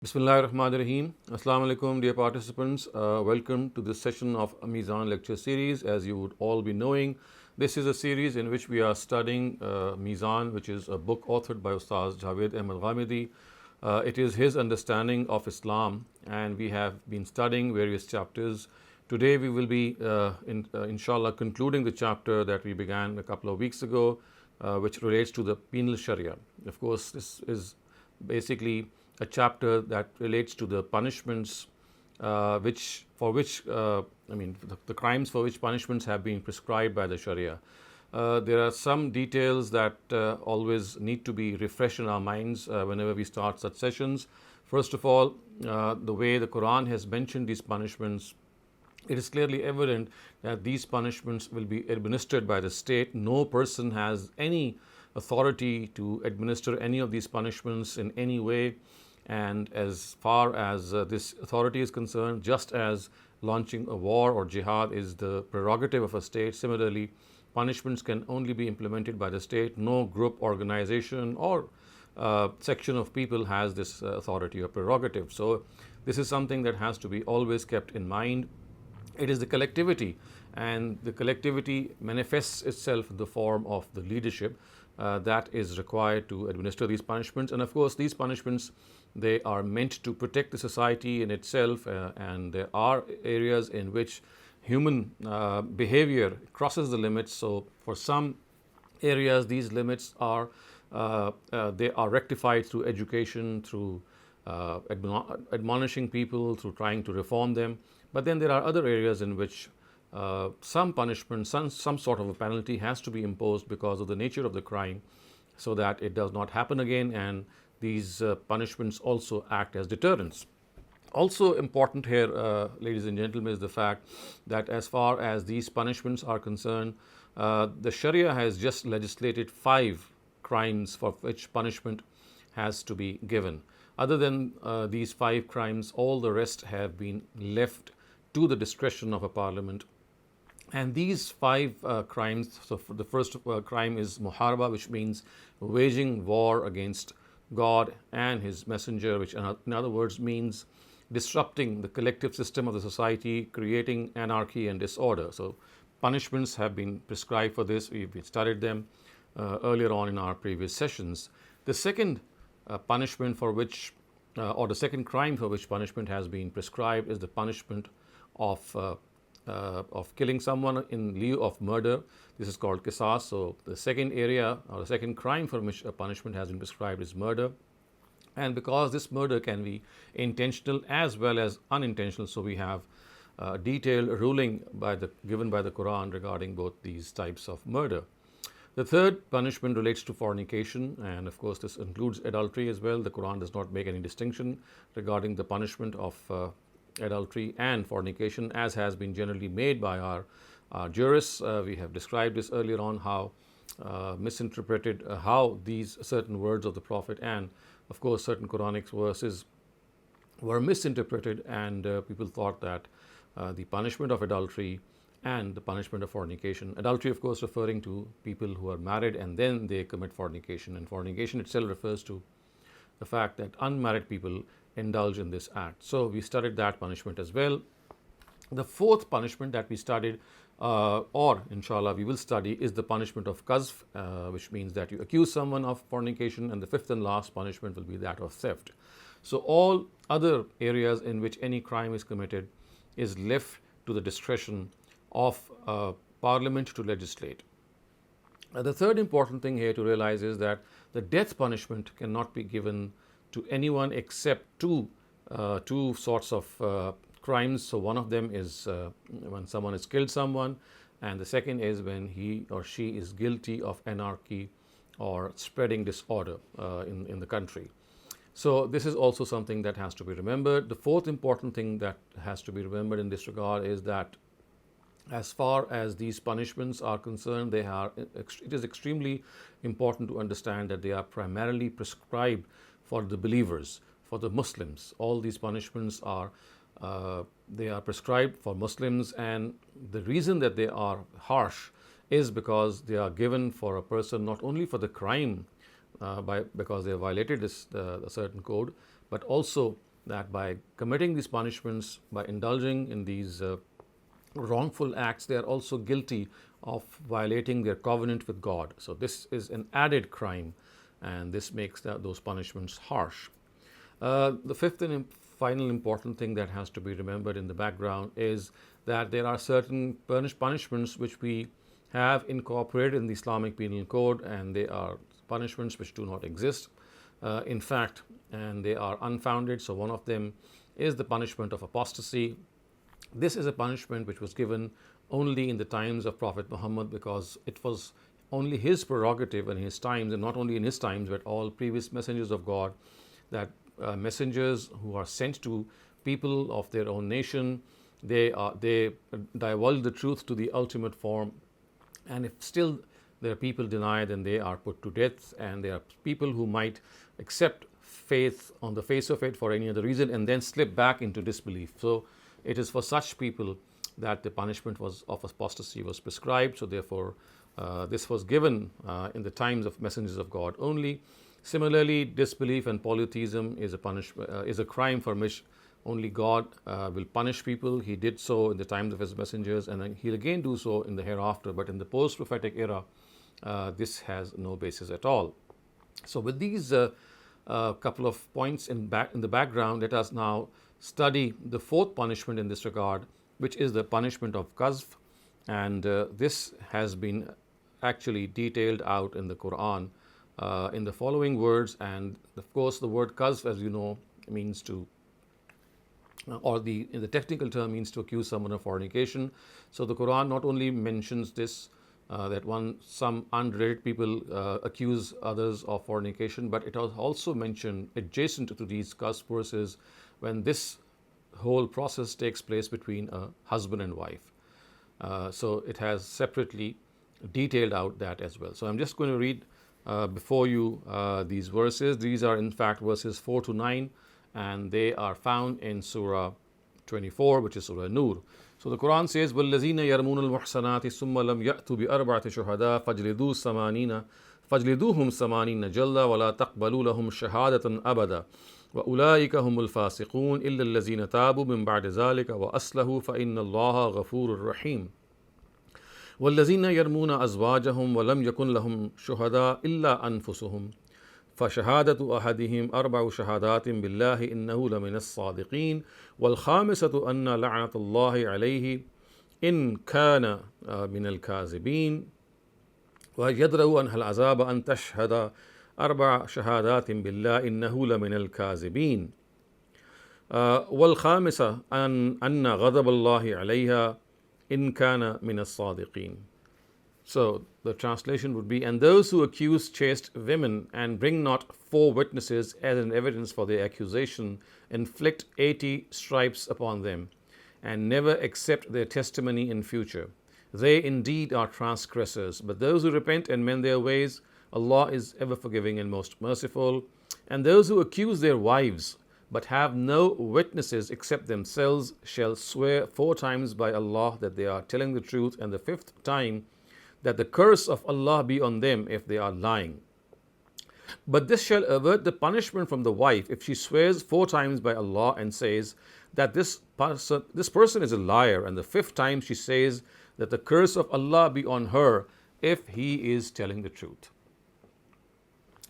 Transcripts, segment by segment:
Bismillahirrahmanirrahim. Assalamu alaikum, dear participants. Welcome to this session of Meezan lecture series. As you would all be knowing, this is a series in which we are studying Meezan, which is a book authored by Ustaz Javed Ghamidi. It is his understanding of Islam, and we have been studying various chapters. Today we will be, inshallah, concluding the chapter that we began a couple of weeks ago, which relates to the Penal Shariah. Of course, this is basically a chapter that relates to the punishments the crimes for which punishments have been prescribed by the Sharia. There are some details that always need to be refreshed in our minds whenever we start such sessions. First of all, the way the Quran has mentioned these punishments, it is clearly evident that these punishments will be administered by the state. No person has any authority to administer any of these punishments in any way. And as far as this authority is concerned, just as launching a war or jihad is the prerogative of a state, similarly, punishments can only be implemented by the state. No group, organization, or section of people has this authority or prerogative. So, this is something that has to be always kept in mind. It is the collectivity, and the collectivity manifests itself in the form of the leadership that is required to administer these punishments. And of course, these punishments, they are meant to protect the society in itself, and there are areas in which human behavior crosses the limits. So, for some areas, these limits are they are rectified through education, through admonishing people, through trying to reform them. But then there are other areas in which some punishment, some sort of a penalty has to be imposed because of the nature of the crime, so that it does not happen again, and these punishments also act as deterrents. Also important here, ladies and gentlemen, is the fact that as far as these punishments are concerned, the Sharia has just legislated 5 crimes for which punishment has to be given. Other than these 5 crimes, all the rest have been left to the discretion of a parliament. And these 5 crimes, so the first crime is muharaba, which means waging war against God and His Messenger, which in other words means disrupting the collective system of the society, creating anarchy and disorder. So punishments have been prescribed for this. We've studied them earlier on in our previous sessions. The second punishment for which, or the second crime for which punishment has been prescribed is the punishment of killing someone in lieu of murder. This is called qisas. So the second area or the second crime for which a punishment has been prescribed is murder. And because this murder can be intentional as well as unintentional, so we have a detailed ruling given by the Quran regarding both these types of murder. The third punishment relates to fornication, and of course this includes adultery as well. The Quran does not make any distinction regarding the punishment of adultery and fornication, as has been generally made by our jurists. We have described this earlier on, how misinterpreted, how these certain words of the Prophet and of course certain Quranic verses were misinterpreted, and people thought that the punishment of adultery and the punishment of fornication, adultery of course referring to people who are married and then they commit fornication, and fornication itself refers to the fact that unmarried people indulge in this act. So we studied that punishment as well. The fourth punishment that we studied, or inshallah we will study, is the punishment of qazf, which means that you accuse someone of fornication, and the fifth and last punishment will be that of theft. So all other areas in which any crime is committed is left to the discretion of Parliament to legislate. The third important thing here to realize is that the death punishment cannot be given to anyone except two sorts of crimes. So one of them is when someone has killed someone, and the second is when he or she is guilty of anarchy or spreading disorder in the country. So this is also something that has to be remembered. The fourth important thing that has to be remembered in this regard is that as far as these punishments are concerned, it is extremely important to understand that they are primarily prescribed for the believers, for the Muslims. All these punishments are prescribed for Muslims, and the reason that they are harsh is because they are given for a person not only for the crime because they have violated a certain code, but also that by committing these punishments, by indulging in these wrongful acts, they are also guilty of violating their covenant with God. So this is an added crime, and this makes those punishments harsh. The fifth and final important thing that has to be remembered in the background is that there are certain punishments which we have incorporated in the Islamic Penal Code, and they are punishments which do not exist, in fact, and they are unfounded. So one of them is the punishment of apostasy. This is a punishment which was given only in the times of Prophet Muhammad, because it was only his prerogative in his times, and not only in his times but all previous messengers of God, that messengers who are sent to people of their own nation, they divulge the truth to the ultimate form, and if still their people deny, then they are put to death. And there are people who might accept faith on the face of it for any other reason and then slip back into disbelief. So it is for such people that the punishment of apostasy was prescribed. So therefore this was given in the times of messengers of God only. Similarly, disbelief and polytheism is a crime for which only God will punish people. He did so in the times of his messengers, and then he'll again do so in the hereafter. But in the post-prophetic era, this has no basis at all. So with these couple of points in the background, let us now study the fourth punishment in this regard, which is the punishment of qazf. And this has been actually detailed out in the Quran in the following words. And of course, the word qazf, as you know, means to, or in the technical term, means to accuse someone of fornication. So the Quran not only mentions this, that some unrelated people accuse others of fornication, but it was also mentioned adjacent to these qazf verses when this whole process takes place between a husband and wife. So it has separately detailed out that as well. So I'm just going to read before you these verses. These are in fact verses 4 to 9, and they are found in Surah 24, which is Surah Nur. So the Quran says, وَالَّذِينَ يَرْمُونَ الْمُحْصَنَاتِ ثُمَّ لَمْ يَأْتُوا بِأَرْبَعَةِ شُهَدَاءَ فَاجْلِدُوهُمْ ثَمَانِينَ جَلْدَةً وَلَا تَقْبَلُوا لَهُمْ شَهَادَةً أَبَدًا وَأُولَٰئِكَ هُمُ الْفَاسِقُونَ إِلَّا الَّذِينَ تَابُوا مِن بَعْدِ ذَلِكَ وَأَصْلَحُوا فَإِنَّ اللَّهَ غَفُورٌ رَحِيمٌ وَالَّذِينَ يَرْمُونَ أَزْوَاجَهُمْ وَلَمْ يَكُنْ لَهُمْ شُهَدَاءُ إِلَّا أَنفُسُهُمْ فشهادة أحدهم 4 شهادات بالله إنه لمن الصادقين والخامسة أن لعنة الله عليه إن كان من الكاذبين ويدرأ عنها العذاب أن تشهد 4 شهادات بالله إنه لمن الكاذبين والخامسة أن غضب الله عليها إن كان من الصادقين. So the translation would be, and those who accuse chaste women and bring not 4 witnesses as an evidence for their accusation inflict 80 stripes upon them and never accept their testimony in future. They indeed are transgressors, but those who repent and mend their ways, Allah is ever forgiving and most merciful. And those who accuse their wives but have no witnesses except themselves shall swear 4 times by Allah that they are telling the truth, and the 5th time that the curse of Allah be on them if they are lying. But this shall avert the punishment from the wife if she swears 4 times by Allah and says that this person is a liar, and the 5th time she says that the curse of Allah be on her if he is telling the truth.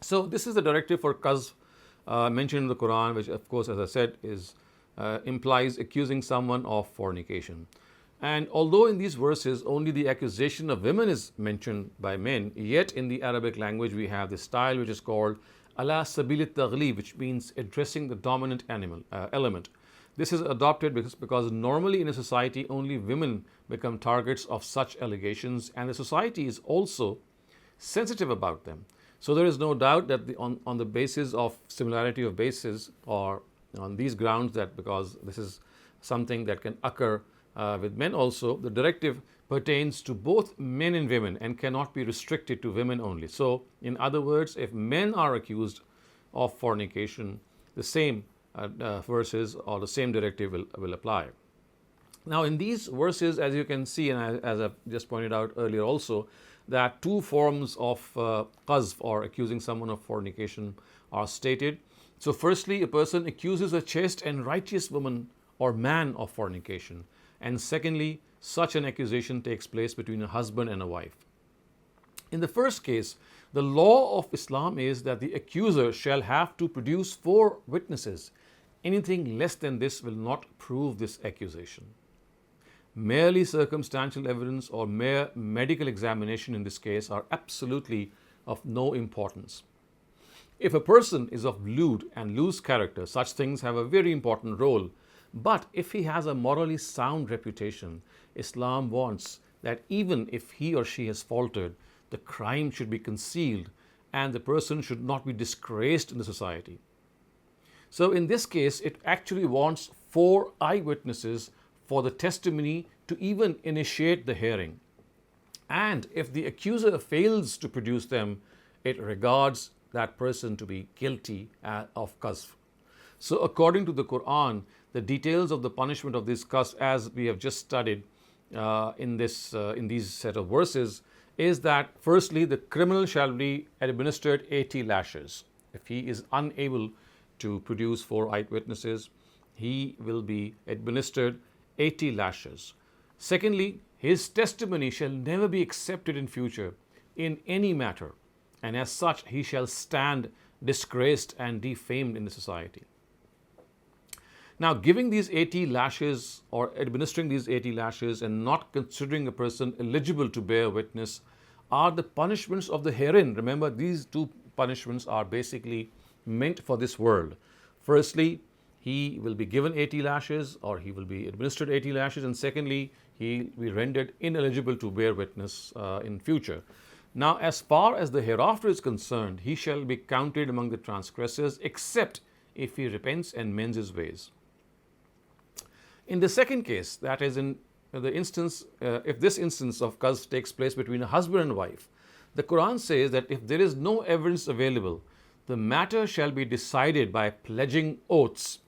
So this is the directive for qazf mentioned in the Quran, which of course, as I said, implies accusing someone of fornication. And although in these verses only the accusation of women is mentioned by men, yet in the Arabic language we have this style which is called ala sabil al-taghlib, which means addressing the dominant element. This is adopted because normally in a society only women become targets of such allegations, and the society is also sensitive about them. So there is no doubt that on the basis of similarity of bases, or on these grounds, that because this is something that can occur with men also, the directive pertains to both men and women and cannot be restricted to women only. So in other words, if men are accused of fornication, the same verses or the same directive will apply. Now in these verses, as you can see, and as I've just pointed out earlier also, that 2 forms of qazf, or accusing someone of fornication, are stated. So, firstly, a person accuses a chaste and righteous woman or man of fornication. And secondly, such an accusation takes place between a husband and a wife. In the first case, the law of Islam is that the accuser shall have to produce 4 witnesses. Anything less than this will not prove this accusation. Merely circumstantial evidence or mere medical examination in this case are absolutely of no importance. If a person is of lewd and loose character, such things have a very important role. But if he has a morally sound reputation, Islam wants that even if he or she has faltered, the crime should be concealed and the person should not be disgraced in the society. So in this case, it actually wants 4 eyewitnesses for the testimony to even initiate the hearing. And if the accuser fails to produce them, it regards that person to be guilty of qazf. So according to the Quran, the details of the punishment of this qazf, as we have just studied in these set of verses, is that firstly, the criminal shall be administered 80 lashes. If he is unable to produce 4 eyewitnesses, he will be administered 80 lashes. Secondly, his testimony shall never be accepted in future in any matter, and as such he shall stand disgraced and defamed in the society. Now, giving these 80 lashes or administering these 80 lashes and not considering a person eligible to bear witness are the punishments of the herein. Remember, these 2 punishments are basically meant for this world. Firstly, he will be given 80 lashes or he will be administered 80 lashes, and secondly, he will be rendered ineligible to bear witness in future. Now, as far as the hereafter is concerned, he shall be counted among the transgressors except if he repents and mends his ways. In the second case, that is in the instance, if this instance of qazf takes place between a husband and wife, the Quran says that if there is no evidence available, the matter shall be decided by pledging oaths.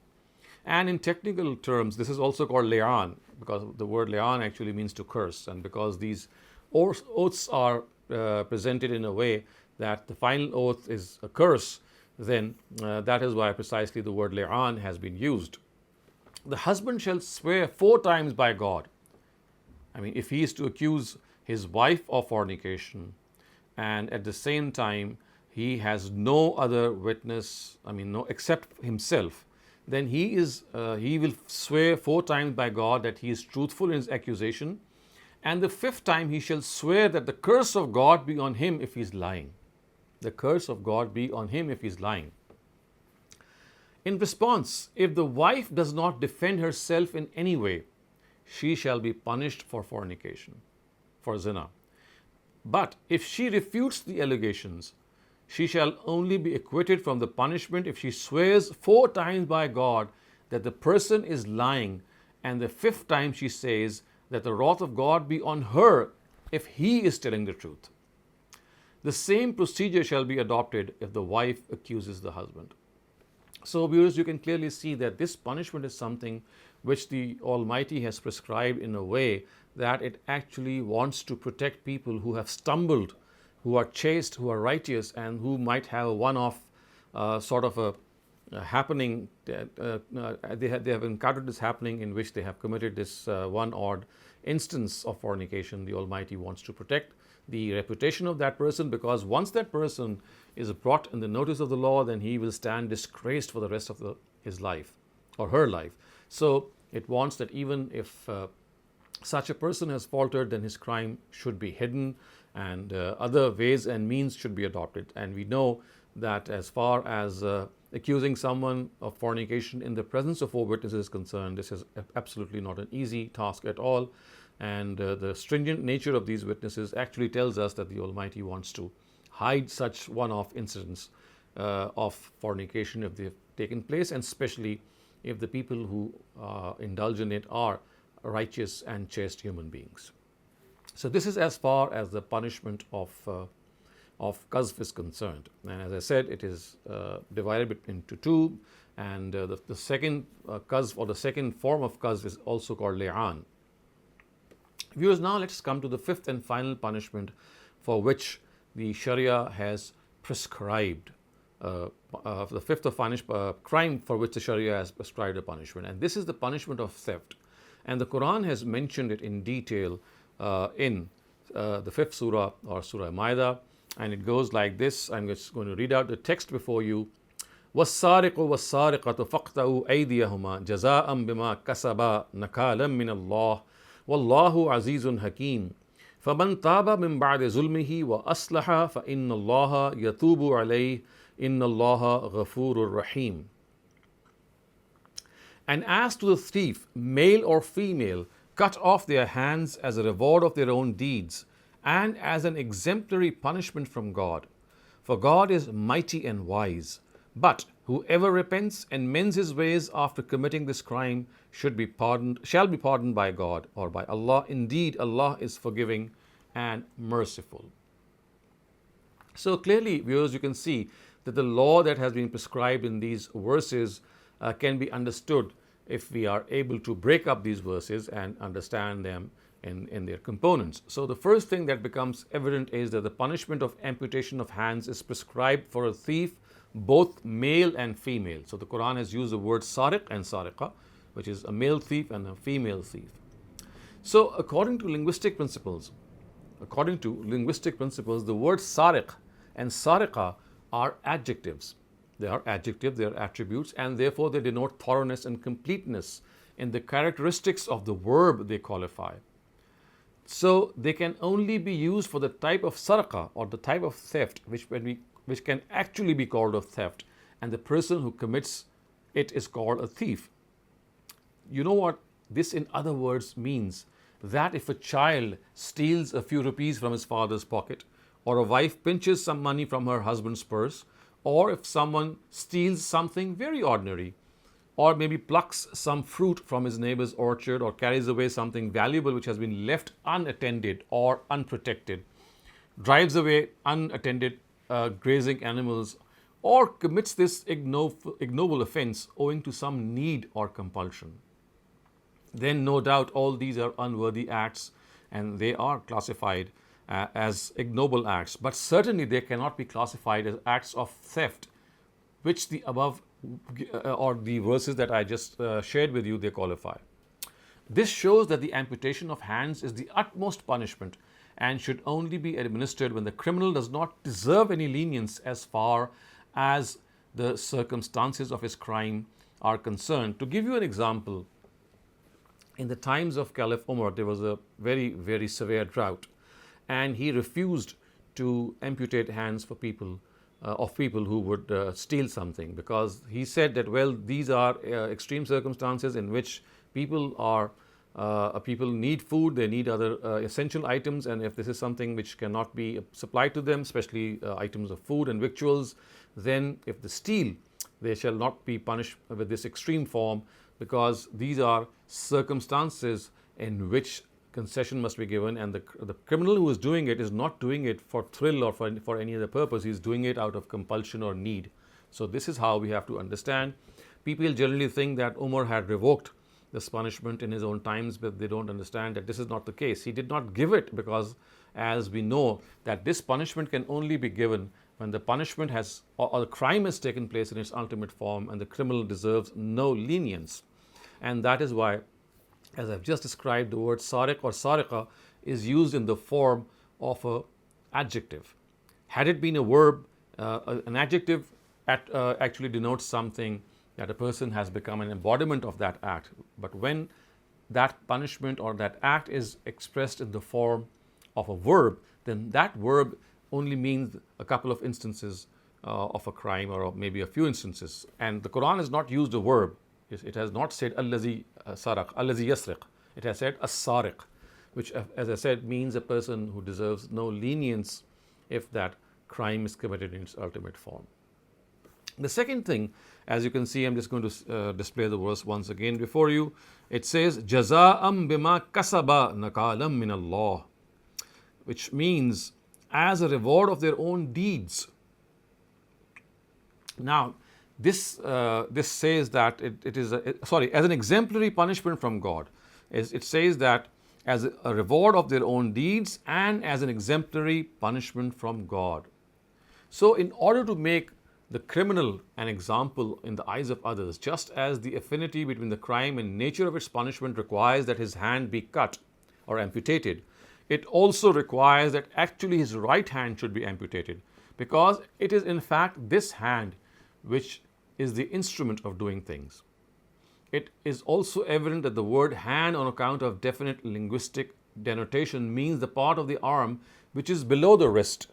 And in technical terms, this is also called li'an, because the word li'an actually means to curse, and because these oaths are presented in a way that the final oath is a curse, then that is why precisely the word li'an has been used. The husband shall swear 4 times by God. I mean, if he is to accuse his wife of fornication and at the same time he has no other witness, no except himself, then he will swear 4 times by God that he is truthful in his accusation, and the 5th time he shall swear that the curse of God be on him if he is lying. The curse of God be on him if he is lying. In response, if the wife does not defend herself in any way, she shall be punished for fornication, for zina. But if she refutes the allegations, she shall only be acquitted from the punishment if she swears 4 times by God that the person is lying, and the 5th time she says that the wrath of God be on her if he is telling the truth. The same procedure shall be adopted if the wife accuses the husband. So, viewers, you can clearly see that this punishment is something which the Almighty has prescribed in a way that it actually wants to protect people who have stumbled, who are chaste, who are righteous, and who might have a one-off sort of a happening. They have encountered this happening in which they have committed this one odd instance of fornication. The Almighty wants to protect the reputation of that person, because once that person is brought in the notice of the law, then he will stand disgraced for the rest of his life or her life. So it wants that even if such a person has faltered, then his crime should be hidden, and other ways and means should be adopted. And we know that as far as accusing someone of fornication in the presence of 4 witnesses is concerned, this is absolutely not an easy task at all. And the stringent nature of these witnesses actually tells us that the Almighty wants to hide such one-off incidents of fornication if they've taken place, and especially if the people who indulge in it are righteous and chaste human beings. So this is as far as the punishment of qazf is concerned. And as I said, it is divided into 2, and the second qazf, or the second form of qazf, is also called li'an. Viewers, now let's come to the 5th and final punishment for which the Sharia has prescribed the fifth of crime for which the Sharia has prescribed a punishment, and this is the punishment of theft. And the Quran has mentioned it in detail in the fifth surah, or Surah Maida, and it goes like this. I'm just going to read out the text before you. وَالسَّارِقُ وَالسَّارِقَةُ فَاقْطَعُوا أَيْدِيَهُمَا جَزَاءً بِمَا كَسَبَا نَكَالًا مِّنَ اللَّهِ وَاللَّهُ عَزِيزٌ حَكِيمٌ فَمَنْ تَابَ مِنْ بَعْدِ ظُلْمِهِ وَأَصْلَحَ فَإِنَّ اللَّهَ يَتُوبُ عَلَيْهِ إِنَّ اللَّهَ غَفُورٌ رَحِيمٌ. And as to the thief, male or female, cut off their hands as a reward of their own deeds and as an exemplary punishment from God. For God is mighty and wise. But whoever repents and mends his ways after committing this crime shall be pardoned by God, or by Allah. Indeed, Allah is forgiving and merciful. So clearly, viewers, you can see that the law that has been prescribed in these verses can be understood if we are able to break up these verses and understand them in their components. So the first thing that becomes evident is that the punishment of amputation of hands is prescribed for a thief, both male and female. So the Quran has used the word sariq and sariqa, which is a male thief and a female thief. So according to linguistic principles, the word sariq and sariqa are adjectives. They are adjectives, they are attributes, and therefore they denote thoroughness and completeness in the characteristics of the verb they qualify. So they can only be used for the type of saraqa, or the type of theft, which can actually be called a theft, and the person who commits it is called a thief. You know what this in other words means? That if a child steals a few rupees from his father's pocket, or a wife pinches some money from her husband's purse, or if someone steals something very ordinary, or maybe plucks some fruit from his neighbor's orchard, or carries away something valuable which has been left unattended or unprotected, drives away unattended grazing animals, or commits this ignoble offense owing to some need or compulsion, then no doubt all these are unworthy acts and they are classified as ignoble acts. But certainly they cannot be classified as acts of theft, which the above or the verses that I just shared with you, they qualify. This shows that the amputation of hands is the utmost punishment and should only be administered when the criminal does not deserve any lenience as far as the circumstances of his crime are concerned. To give you an example, in the times of Caliph Umar, there was a very, very severe drought, and he refused to amputate hands for people who would steal something, because he said that, well, these are extreme circumstances in which people need food, they need other essential items, and if this is something which cannot be supplied to them, especially items of food and victuals, then if they steal, they shall not be punished with this extreme form, because these are circumstances in which concession must be given, and the criminal who is doing it is not doing it for thrill or for any other purpose. He is doing it out of compulsion or need. So this is how we have to understand. People generally think that Umar had revoked this punishment in his own times, but they don't understand that this is not the case. He did not give it because, as we know, that this punishment can only be given when the punishment has or the crime has taken place in its ultimate form and the criminal deserves no lenience. And that is why, as I've just described, the word sariq or sariqa is used in the form of an adjective. Had it been a verb, an adjective actually denotes something that a person has become an embodiment of that act. But when that punishment or that act is expressed in the form of a verb, then that verb only means a couple of instances of a crime, or maybe a few instances. And the Quran has not used a verb. It has not said allazi saraq, allazi yasriq. It has said as-sariq, which, as I said, means a person who deserves no lenience if that crime is committed in its ultimate form. The second thing, as you can see, I'm just going to display the verse once again before you. It says, Jaza'am bima kasaba nakalam min Allah, which means as a reward of their own deeds. Now, this says that it is as an exemplary punishment from God. It says that as a reward of their own deeds and as an exemplary punishment from God. So in order to make the criminal an example in the eyes of others, just as the affinity between the crime and nature of its punishment requires that his hand be cut or amputated, it also requires that actually his right hand should be amputated, because it is in fact this hand which is the instrument of doing things. It is also evident that the word hand, on account of definite linguistic denotation, means the part of the arm which is below the wrist,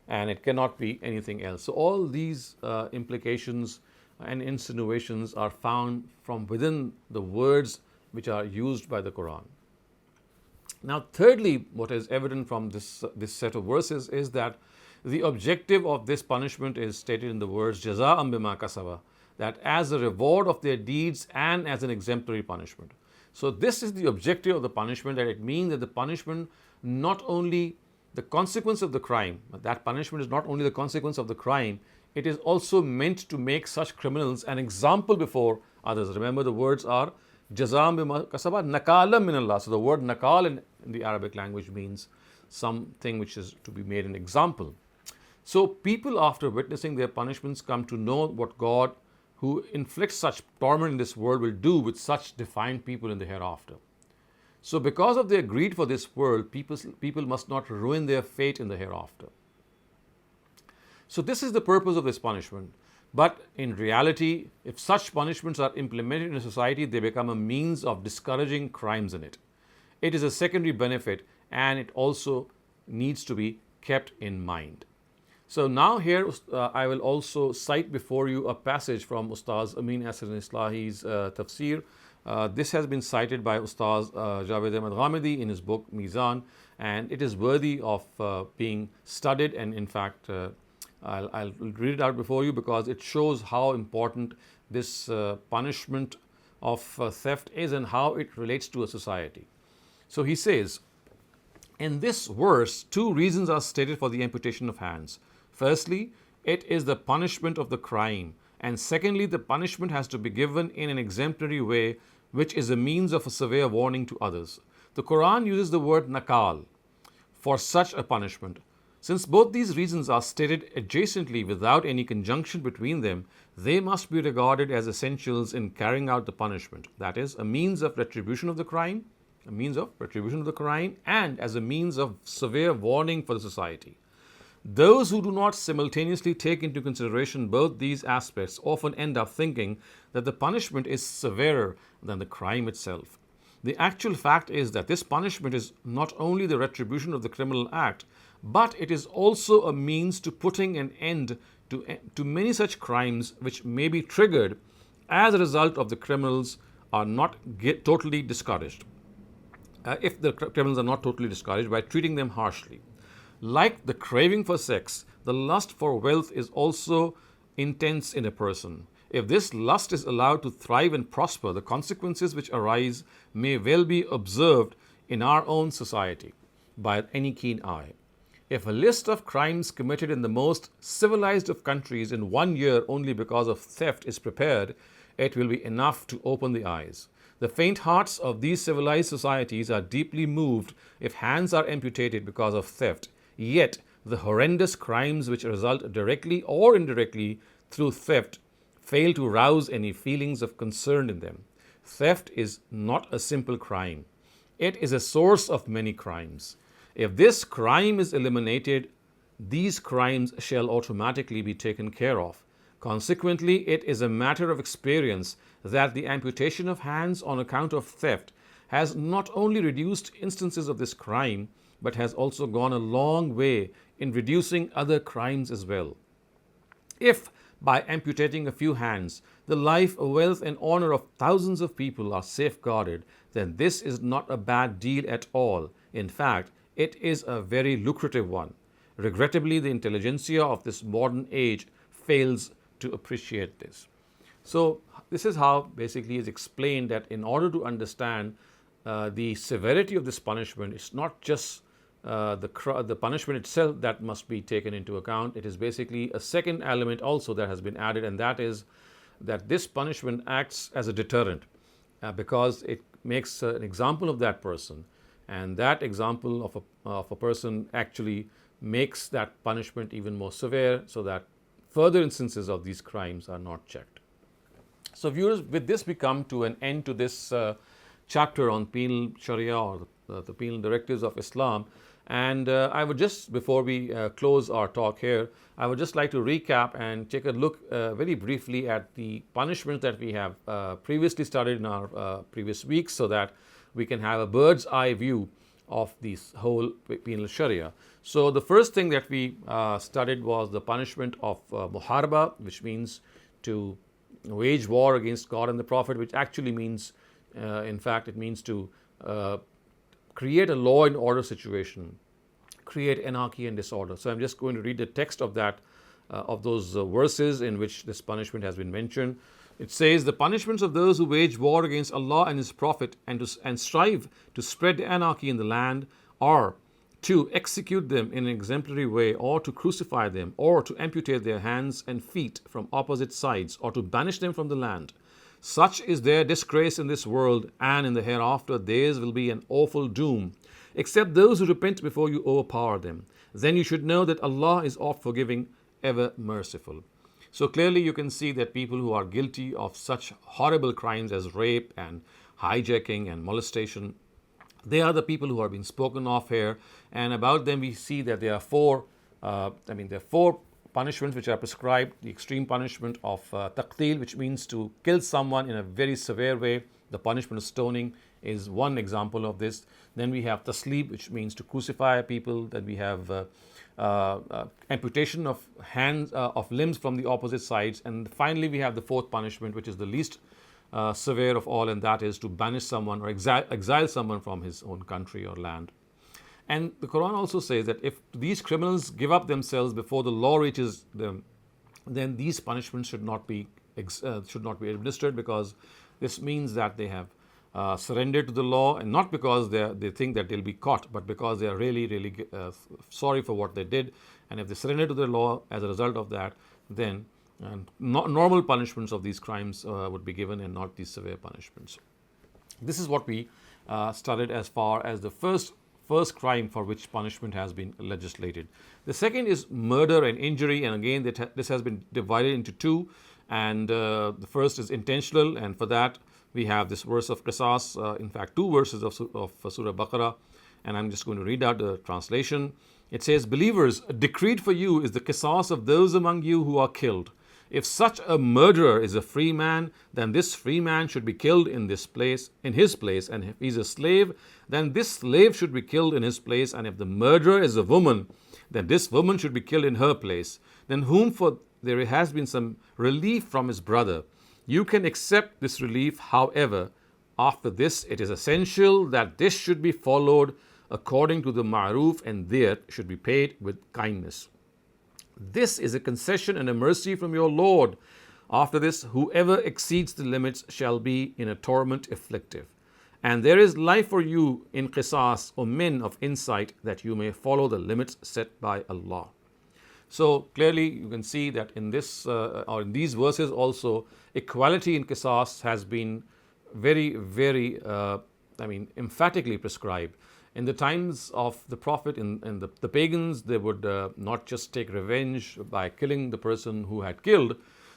and it cannot be anything else. So all these implications and insinuations are found from within the words which are used by the Quran. Now, thirdly, what is evident from this set of verses is that the objective of this punishment is stated in the words jaza'an bima kasaba, that as a reward of their deeds and as an exemplary punishment. So this is the objective of the punishment, that it means that the punishment, not only the consequence of the crime, that punishment is not only the consequence of the crime, it is also meant to make such criminals an example before others. Remember, the words are jaza'an bima kasaba nakalam min Allah. So the word nakal in the Arabic language means something which is to be made an example. So people, after witnessing their punishments, come to know what God, who inflicts such torment in this world, will do with such defiant people in the hereafter. So because of their greed for this world, people must not ruin their fate in the hereafter. So this is the purpose of this punishment. But in reality, if such punishments are implemented in a society, they become a means of discouraging crimes in it. It is a secondary benefit, and it also needs to be kept in mind. So now here I will also cite before you a passage from Ustaz Amin Asir Islahi's tafsir. This has been cited by Ustaz Javed Ahmed Ghamidi in his book Meezan, and it is worthy of being studied, and in fact I'll read it out before you because it shows how important this punishment of theft is and how it relates to a society. So he says, in this verse, two reasons are stated for the amputation of hands. Firstly, it is the punishment of the crime, and secondly, the punishment has to be given in an exemplary way, which is a means of a severe warning to others. The Quran uses the word nakal for such a punishment. Since both these reasons are stated adjacently without any conjunction between them, they must be regarded as essentials in carrying out the punishment. That is, a means of retribution of the crime, and as a means of severe warning for the society. Those who do not simultaneously take into consideration both these aspects often end up thinking that the punishment is severer than the crime itself. The actual fact is that this punishment is not only the retribution of the criminal act, but it is also a means to putting an end to many such crimes which may be triggered as a result of the criminals are not totally discouraged. If the criminals are not totally discouraged by treating them harshly. Like the craving for sex, the lust for wealth is also intense in a person. If this lust is allowed to thrive and prosper, the consequences which arise may well be observed in our own society by any keen eye. If a list of crimes committed in the most civilized of countries in 1 year only because of theft is prepared, it will be enough to open the eyes. The faint hearts of these civilized societies are deeply moved if hands are amputated because of theft. Yet, the horrendous crimes which result directly or indirectly through theft fail to rouse any feelings of concern in them. Theft is not a simple crime. It is a source of many crimes. If this crime is eliminated, these crimes shall automatically be taken care of. Consequently, it is a matter of experience that the amputation of hands on account of theft has not only reduced instances of this crime, but has also gone a long way in reducing other crimes as well. If by amputating a few hands, the life, wealth, and honor of thousands of people are safeguarded, then this is not a bad deal at all. In fact, it is a very lucrative one. Regrettably, the intelligentsia of this modern age fails to appreciate this. So, this is how basically is explained that in order to understand the severity of this punishment, it's not just the punishment itself that must be taken into account. It is basically a second element also that has been added, and that is that this punishment acts as a deterrent because it makes an example of that person, and that example of a person actually makes that punishment even more severe, so that further instances of these crimes are not checked. So viewers, with this we come to an end to this chapter on Penal Shariah, or the penal directives of Islam. And I would just, before we close our talk here, I would just like to recap and take a look very briefly at the punishments that we have previously studied in our previous weeks, so that we can have a bird's eye view of this whole Penal Sharia. So the first thing that we studied was the punishment of muharaba, which means to wage war against God and the Prophet, which actually means, in fact, it means to create a law and order situation, create anarchy and disorder. So I'm just going to read the text of that, of those verses in which this punishment has been mentioned. It says, the punishments of those who wage war against Allah and His Prophet and strive to spread anarchy in the land are to execute them in an exemplary way, or to crucify them, or to amputate their hands and feet from opposite sides, or to banish them from the land. Such is their disgrace in this world, and in the hereafter theirs will be an awful doom, except those who repent before you overpower them. Then you should know that Allah is oft forgiving, ever merciful. So clearly you can see that people who are guilty of such horrible crimes as rape and hijacking and molestation, they are the people who are being spoken of here, and about them we see that there are four punishments which are prescribed. The extreme punishment of taqtil, which means to kill someone in a very severe way. The punishment of stoning is one example of this. Then we have tasleeb, which means to crucify people. Then we have amputation of hands, of limbs from the opposite sides. And finally we have the fourth punishment, which is the least severe of all, and that is to banish someone or exile someone from his own country or land. And the Quran also says that if these criminals give up themselves before the law reaches them, then these punishments should not be administered, because this means that they have surrendered to the law, and not because they think that they'll be caught, but because they are really sorry for what they did. And if they surrender to the law as a result of that, then normal punishments of these crimes would be given, and not these severe punishments. This is what we studied as far as the first crime for which punishment has been legislated. The second is murder and injury, and again this has been divided into two. And the first is intentional, and for that we have this verse of qisas, in fact two verses of Surah Baqarah, and I'm just going to read out the translation. It says, believers, decreed for you is the qisas of those among you who are killed. If such a murderer is a free man, then this free man should be killed in his place, and if he's a slave, then this slave should be killed in his place. And if the murderer is a woman, then this woman should be killed in her place. Then for there has been some relief from his brother. You can accept this relief, however, after this it is essential that this should be followed according to the ma'ruf, and there should be paid with kindness. This is a concession and a mercy from your Lord. After this, whoever exceeds the limits shall be in a torment afflictive. And there is life for you in qisas, O men of insight, that you may follow the limits set by Allah. So clearly you can see that in this or in these verses also, equality in qisas has been very emphatically prescribed. In the times of the Prophet, in the pagans, they would not just take revenge by killing the person who had killed.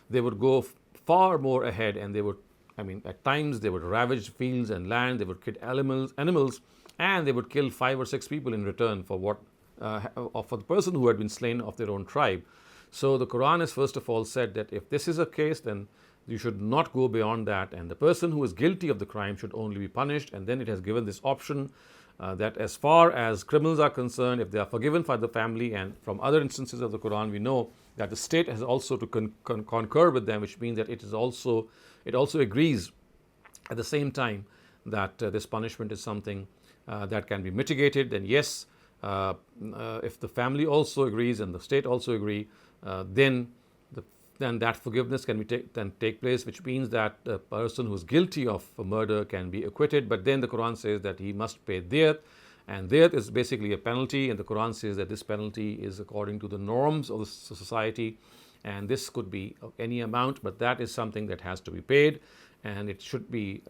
They would go far more ahead, and they would, at times they would ravage fields and land. They would kill animals, and they would kill 5 or 6 people in return for the person who had been slain of their own tribe. So the Quran has first of all said that if this is a case, then you should not go beyond that, and the person who is guilty of the crime should only be punished. And then it has given this option that as far as criminals are concerned, if they are forgiven by the family, and from other instances of the Quran we know that the state has also to concur with them, which means that it also agrees at the same time that this punishment is something that can be mitigated. Then yes, if the family also agrees and the state also agree, then that forgiveness can take place, which means that the person who is guilty of murder can be acquitted. But then the Quran says that he must pay diyat, and diyat is basically a penalty, and the Quran says that this penalty is according to the norms of the society, and this could be of any amount, but that is something that has to be paid, and it should be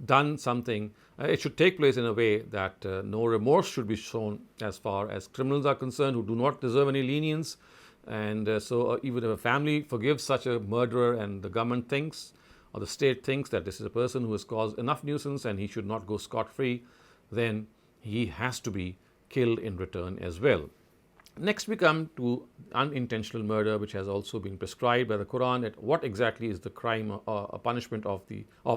done something. It should take place in a way that no remorse should be shown as far as criminals are concerned who do not deserve any lenience. And so even if a family forgives such a murderer and the government thinks or the state thinks that this is a person who has caused enough nuisance and he should not go scot-free, then he has to be killed in return as well. Next, we come to unintentional murder, which has also been prescribed by the Quran. That what exactly is the crime or punishment of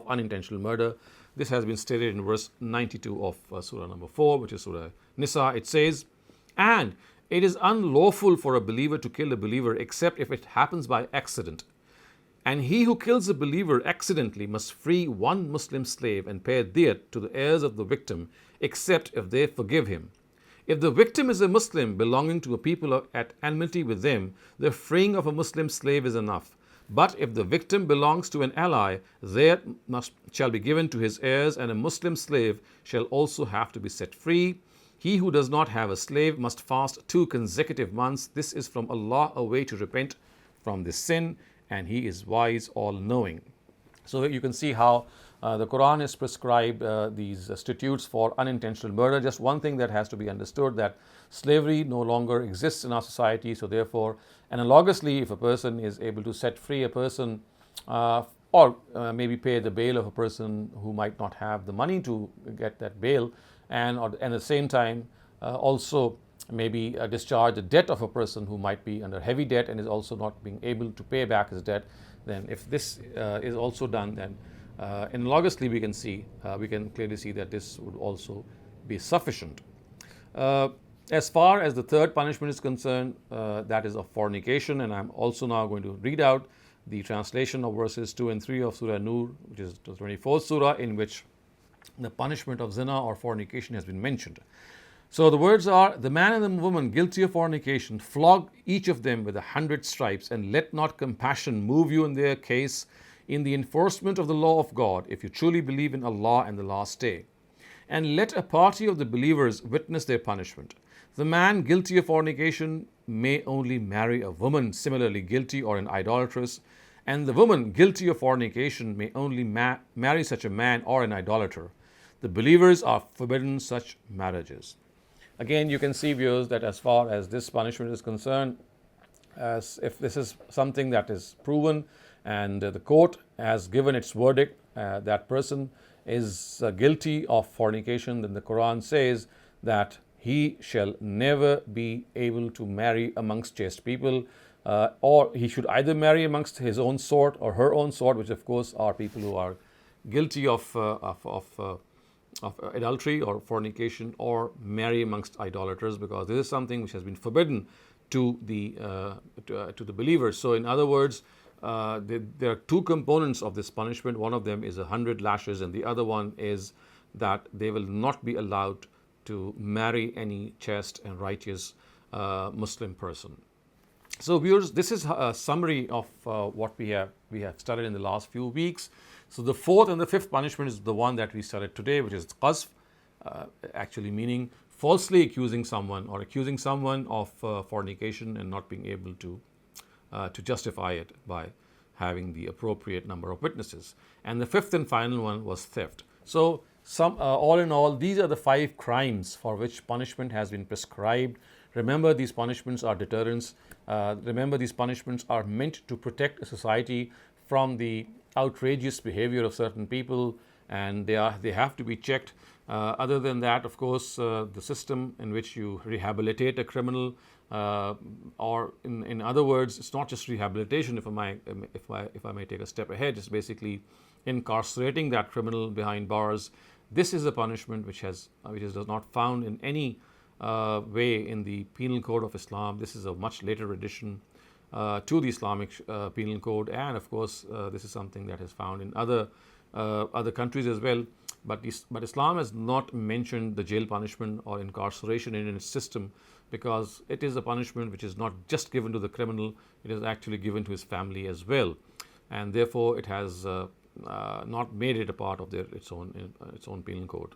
unintentional murder? This has been stated in verse 92 of Surah number 4, which is Surah Nisa. It says, "And it is unlawful for a believer to kill a believer except if it happens by accident. And he who kills a believer accidentally must free one Muslim slave and pay diyat to the heirs of the victim, except if they forgive him. If the victim is a Muslim belonging to a people at enmity with them, the freeing of a Muslim slave is enough. But if the victim belongs to an ally, there shall be given to his heirs, and a Muslim slave shall also have to be set free. He who does not have a slave must fast 2 consecutive months. This is from Allah, a way to repent from this sin, and He is wise, all-knowing." So you can see how the Quran has prescribed these statutes for unintentional murder. Just one thing that has to be understood, that slavery no longer exists in our society. So therefore, analogously, if a person is able to set free a person or maybe pay the bail of a person who might not have the money to get that bail, and at the same time also maybe discharge the debt of a person who might be under heavy debt and is also not being able to pay back his debt, then if this is also done, then analogously we can clearly see that this would also be sufficient. As far as the third punishment is concerned, that is of fornication, and I'm also now going to read out the translation of verses 2 and 3 of Surah Nur, which is the 24th Surah, in which the punishment of zina or fornication has been mentioned. So the words are, "The man and the woman guilty of fornication, flog each of them with 100 stripes, and let not compassion move you in their case in the enforcement of the law of God, if you truly believe in Allah and the last day. And let a party of the believers witness their punishment. The man guilty of fornication may only marry a woman similarly guilty or an idolatress, and the woman guilty of fornication may only marry such a man or an idolater. The believers are forbidden such marriages." Again, you can see, viewers, that as far as this punishment is concerned, as if this is something that is proven and the court has given its verdict, that person is guilty of fornication, then the Quran says that he shall never be able to marry amongst chaste people, or he should either marry amongst his own sort or her own sort, which of course are people who are guilty of adultery or fornication, or marry amongst idolaters, because this is something which has been forbidden to the believers. So in other words, there are 2 components of this punishment. One of them is 100 lashes, and the other one is that they will not be allowed to marry any chaste and righteous Muslim person. So viewers, this is a summary of what we have studied in the last few weeks. So the 4th and the 5th punishment is the one that we studied today, which is qazf, actually meaning falsely accusing someone or accusing someone of fornication and not being able to justify it by having the appropriate number of witnesses. And the 5th and final one was theft. So all in all, these are the 5 crimes for which punishment has been prescribed. Remember, these punishments are deterrents. Remember, these punishments are meant to protect a society from the outrageous behavior of certain people, and they have to be checked. Other than that, of course, the system in which you rehabilitate a criminal, or in other words, it's not just rehabilitation. If I may take a step ahead, it's basically incarcerating that criminal behind bars. This is a punishment which is not found in any way in the Penal Code of Islam. This is a much later addition to the Islamic Penal Code, and of course, this is something that is found in other countries as well. But Islam has not mentioned the jail punishment or incarceration in its system, because it is a punishment which is not just given to the criminal; it is actually given to his family as well, and therefore it has not made it a part of its own penal code.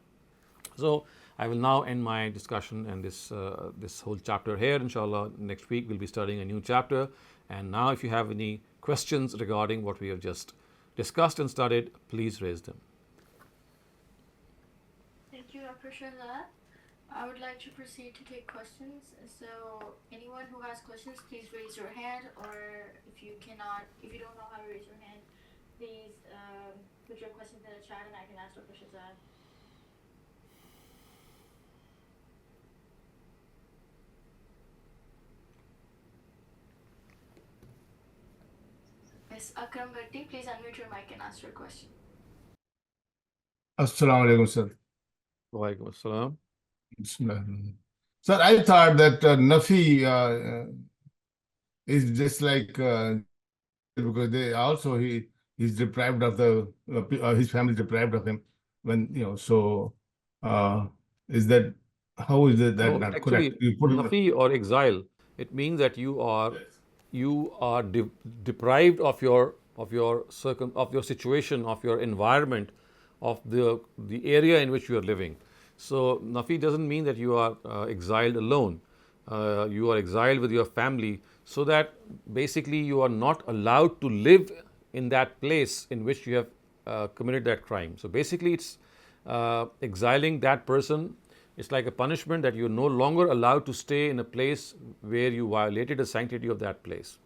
So I will now end my discussion and this whole chapter here. Inshallah, next week we'll be studying a new chapter. And now, if you have any questions regarding what we have just discussed and studied, please raise them. Thank you. I appreciate that. I would like to proceed to take questions. So, anyone who has questions, please raise your hand, or if you don't know how to raise your hand, please put your questions in the chat and I can ask Dr. Shehzad. Miss Akram Bhatti, please unmute your mic and ask your question. Assalamu alaikum, sir. Walaikum assalam. Bismillah. Sir, I thought that Nafi is just like because they also he's deprived of the his family is deprived of him when so uh, is that how is that No, not correct? actually, You put it nafi or exile, it means that yes. you are deprived of your situation, of your environment, of the area in which you are living. So nafi doesn't mean that you are exiled alone. You are exiled with your family, so that basically you are not allowed to live in that place in which you have committed that crime. So basically, it's exiling that person. It's like a punishment that you're no longer allowed to stay in a place where you violated the sanctity of that place.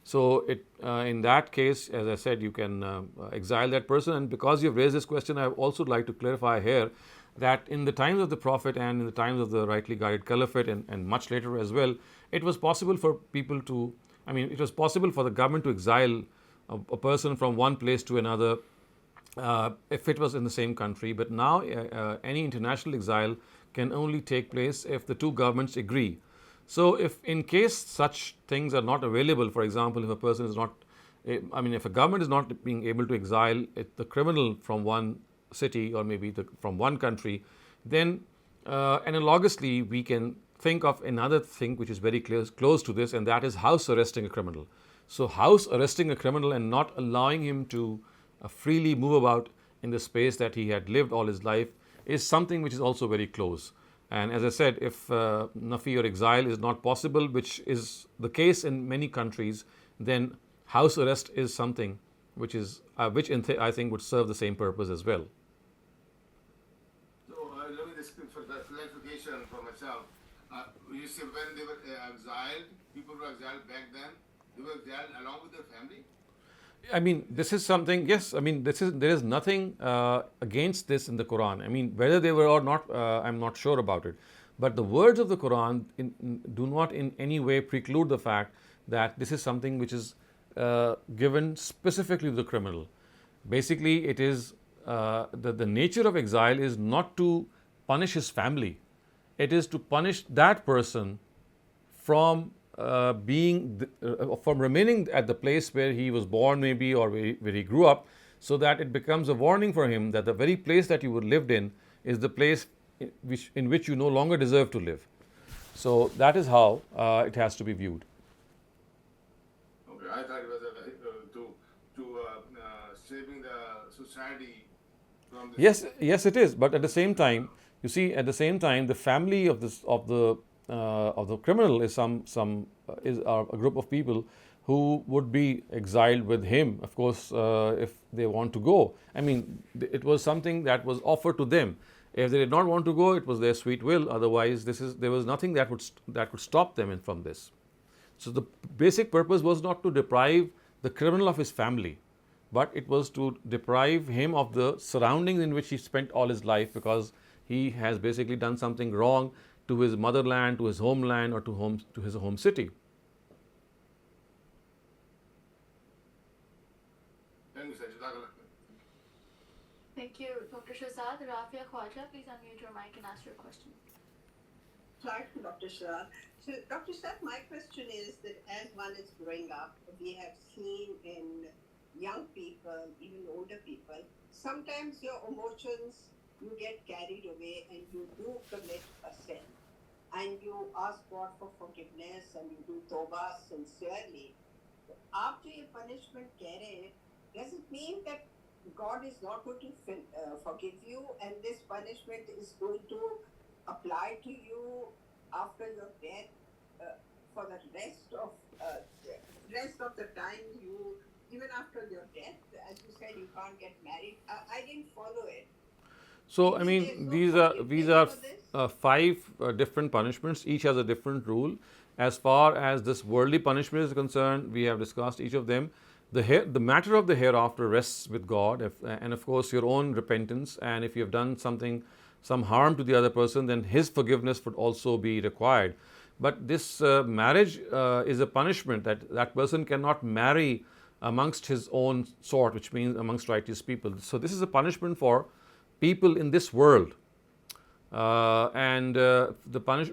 So, in that case, as I said, you can exile that person. And because you've raised this question, I would also like to clarify here that in the times of the Prophet and in the times of the rightly guided caliphate and much later as well, it was possible for people to, it was possible for the government to exile a person from one place to another if it was in the same country. But now, any international exile can only take place if the two governments agree. So, if in case such things are not available, for example, if a person is not, if a government is not being able to exile the criminal from one city or maybe from one country, then analogously we can think of another thing which is very close to this, and that is house arresting a criminal. So, house arresting a criminal and not allowing him to freely move about in the space that he had lived all his life is something which is also very close. And as I said, if nafi or exile is not possible, which is the case in many countries, then house arrest is something which is I think would serve the same purpose as well. So let me just for the clarification for myself. You say when they were exiled, people were exiled back then. They were exiled along with their family. This is something. Yes, there is nothing against this in the Quran. Whether they were or not, I'm not sure about it. But the words of the Quran do not in any way preclude the fact that this is something which is given specifically to the criminal. Basically, it is the nature of exile is not to punish his family; it is to punish that person from from remaining at the place where he was born, maybe, or where he grew up, so that it becomes a warning for him that the very place that you lived in is the place in which you no longer deserve to live. So that is how it has to be viewed. Okay, I thought it was saving the society from this. Yes, it is. But at the same time, you see, at the same time, the family of the criminal is is a group of people who would be exiled with him. Of course, if they want to go. It was something that was offered to them. If they did not want to go, it was their sweet will. Otherwise, there was nothing that could stop them from this. So the basic purpose was not to deprive the criminal of his family, but it was to deprive him of the surroundings in which he spent all his life, because he has basically done something wrong to his motherland, to his homeland, or to his home city. Thank you, Dr. Shehzad. Rafia Khwaja, please unmute your mic and ask your question. Start, Dr. Shah. So, Dr. Shah, my question is that as one is growing up, we have seen in young people, even older people, sometimes your emotions, you get carried away and you do commit a sin. And you ask God for forgiveness and you do tawbah sincerely. After your punishment carried, does it mean that God is not going to forgive you and this punishment is going to apply to you after your death for the rest of the time, you even after your death, as you said, you can't get married. I didn't follow it. So Is there no these are forgiveness for this? five different punishments. Each has a different rule. As far as this worldly punishment is concerned, we have discussed each of them. The matter of the hereafter rests with God, and of course your own repentance. And if you have done some harm to the other person, then his forgiveness would also be required. But this marriage is a punishment that person cannot marry amongst his own sort, which means amongst righteous people. So this is a punishment for people in this world.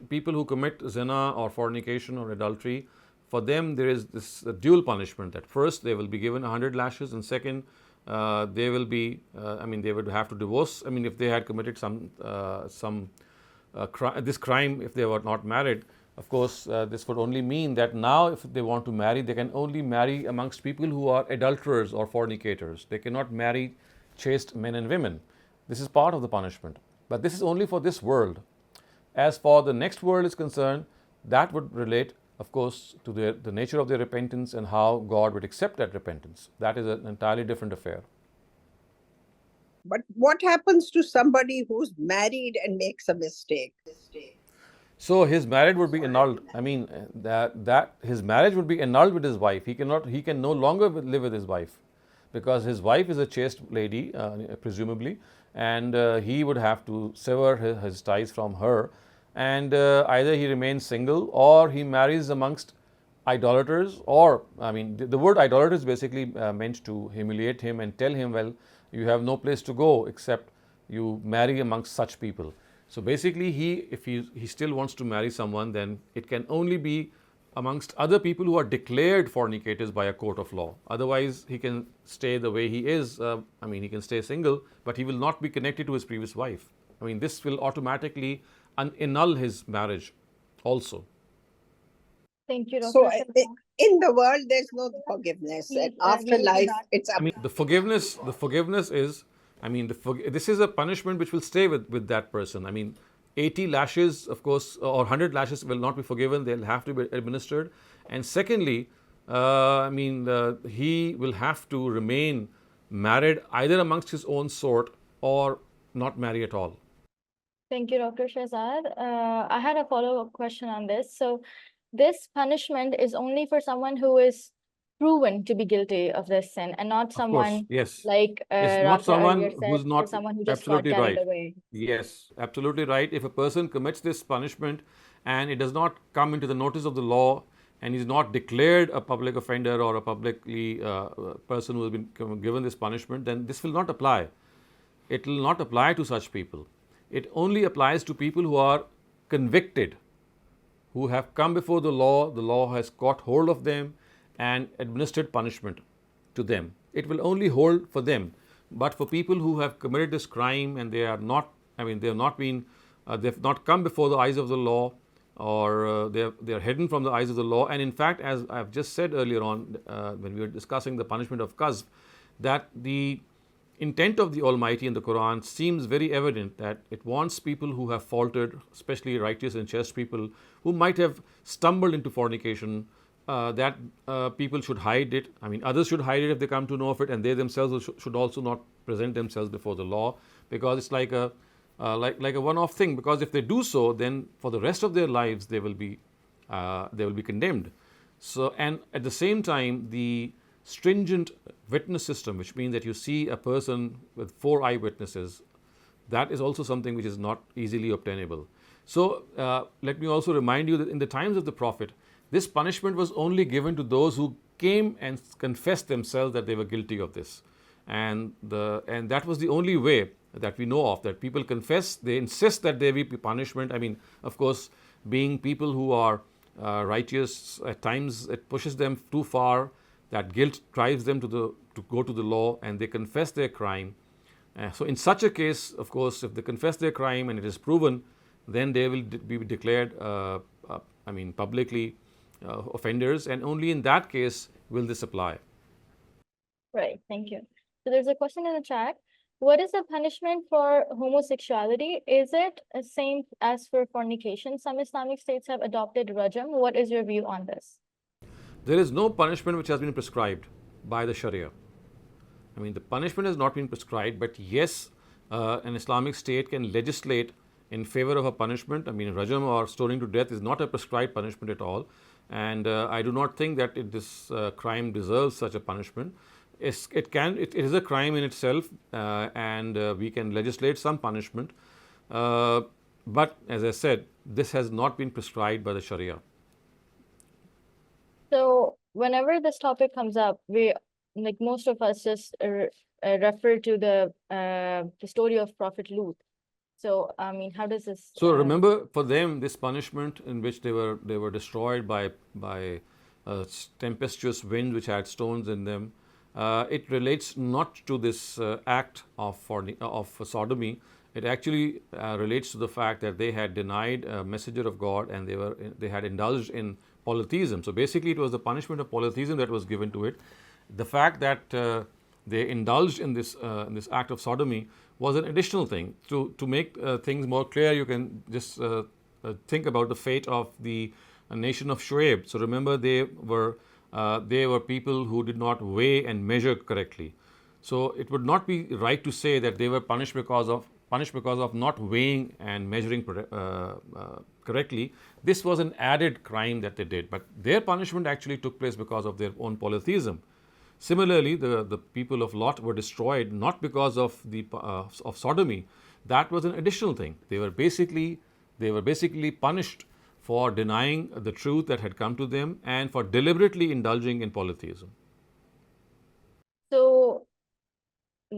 People who commit zina or fornication or adultery, for them there is this dual punishment. That first they will be given 100 lashes, and second they will be, they would have to divorce. If they had committed this crime, if they were not married, of course this would only mean that now if they want to marry, they can only marry amongst people who are adulterers or fornicators. They cannot marry chaste men and women. This is part of the punishment. But this is only for this world. As for the next world is concerned, that would relate, of course, to the nature of their repentance and how God would accept that repentance. That is an entirely different affair. But what happens to somebody who's married and makes a mistake? So his marriage would be annulled. That his marriage would be annulled with his wife. He can no longer live with his wife, because his wife is a chaste lady, presumably, and he would have to sever his ties from her, and either he remains single or he marries amongst idolaters, or the word idolater is basically meant to humiliate him and tell him, well, you have no place to go except you marry amongst such people. So basically if he still wants to marry someone, then it can only be amongst other people who are declared fornicators by a court of law. Otherwise, he can stay the way he is. He can stay single, but he will not be connected to his previous wife. This will automatically annul his marriage also. Thank you, Dr. So Shehzad. in the world, there's no forgiveness. And after life, it's up. The forgiveness is, this is a punishment which will stay with that person. 80 lashes, of course, or 100 lashes will not be forgiven. They'll have to be administered. And secondly, he will have to remain married either amongst his own sort or not marry at all. Thank you, Dr. Shehzad. I had a follow-up question on this. So this punishment is only for someone who is proven to be guilty of this sin, and not someone yes. like It's not Dr. someone earlier said, who's not for someone who just got absolutely carried right. away. Yes, absolutely right. If a person commits this punishment and it does not come into the notice of the law, and is not declared a public offender or a publicly person who has been given this punishment, then this will not apply. It will not apply to such people. It only applies to people who are convicted, who have come before the law has caught hold of them and administered punishment to them. It will only hold for them. But for people who have committed this crime and they are not, they have not been, they have not come before the eyes of the law, or they are hidden from the eyes of the law. And in fact, as I have just said earlier on, when we were discussing the punishment of qazf, that the intent of the Almighty in the Quran seems very evident, that it wants people who have faltered, especially righteous and chaste people, who might have stumbled into fornication, that people should hide it. Others should hide it if they come to know of it, and they themselves should also not present themselves before the law, because it's like a one-off thing. Because if they do so, then for the rest of their lives they will be condemned. So, and at the same time, the stringent witness system, which means that you see a person with 4 eyewitnesses, that is also something which is not easily obtainable. So let me also remind you that in the times of the Prophet, this punishment was only given to those who came and confessed themselves that they were guilty of this. And that was the only way that we know of, that people confess, they insist that there be punishment. Of course, being people who are righteous, at times it pushes them too far. That guilt drives them to go to the law, and they confess their crime. So in such a case, of course, if they confess their crime and it is proven, then they will be declared publicly offenders, and only in that case will this apply. Right, thank you. So there's a question in the chat. What is the punishment for homosexuality? Is it the same as for fornication? Some Islamic states have adopted rajam. What is your view on this? There is no punishment which has been prescribed by the Sharia. The punishment has not been prescribed, but yes, an Islamic state can legislate in favor of a punishment. I mean, rajam or stoning to death is not a prescribed punishment at all, and I do not think that this crime deserves such a punishment. It is a crime in itself, and we can legislate some punishment. But as I said, this has not been prescribed by the Sharia. So whenever this topic comes up, we like most of us just refer to the story of Prophet Lut. So I mean, how does this? So remember, for them, this punishment in which they were destroyed by tempestuous wind which had stones in them, it relates not to this act of sodomy. It actually relates to the fact that they had denied a messenger of God, and they had indulged in polytheism. So basically, it was the punishment of polytheism that was given to it. The fact that they indulged in this act of sodomy was an additional thing. To make things more clear, you can just think about the fate of the nation of Shuaib. So remember, they were people who did not weigh and measure correctly. So it would not be right to say that they were punished because of not weighing and measuring correctly. This was an added crime that they did, but their punishment actually took place because of their own polytheism. Similarly, the people of Lot were destroyed not because of of sodomy. That was an additional thing. They were basically punished for denying the truth that had come to them and for deliberately indulging in polytheism. So